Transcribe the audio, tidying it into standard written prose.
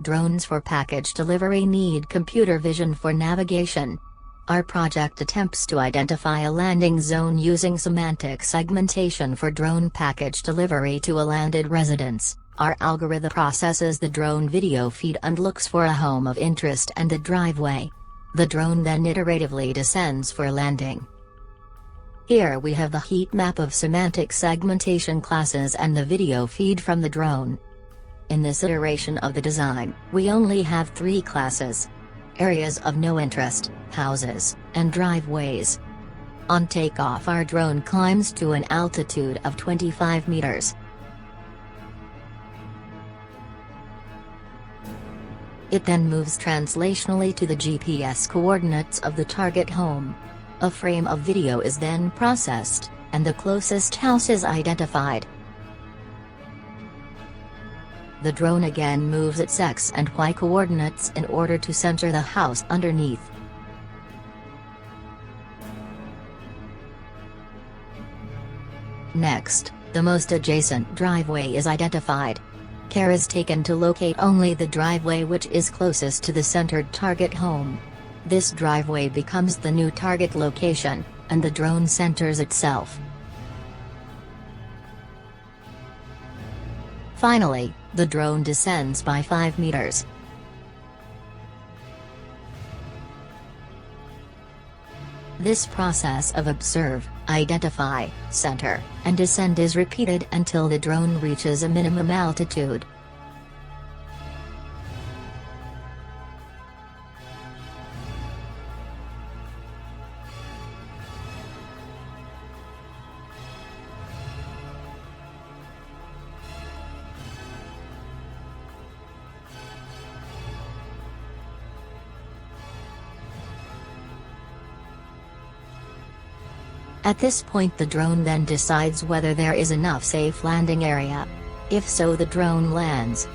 Drones for package delivery need computer vision for navigation. Our project attempts to identify a landing zone using semantic segmentation for drone package delivery to a landed residence. Our algorithm processes the drone video feed and looks for a home of interest and a driveway. The drone then iteratively descends for landing. Here we have the heat map of semantic segmentation classes and the video feed from the drone. In this iteration of the design, we only have 3 classes: areas of no interest, houses, and driveways. On takeoff, our drone climbs to an altitude of 25 meters. It then moves translationally to the GPS coordinates of the target home. A frame of video is then processed, and the closest house is identified. The drone again moves its X and Y coordinates in order to center the house underneath. Next, the most adjacent driveway is identified. Care is taken to locate only the driveway which is closest to the centered target home. This driveway becomes the new target location, and the drone centers itself. Finally, the drone descends by 5 meters. This process of observe, identify, center, and descend is repeated until the drone reaches a minimum altitude. At this point, the drone then decides whether there is enough safe landing area. If so, the drone lands,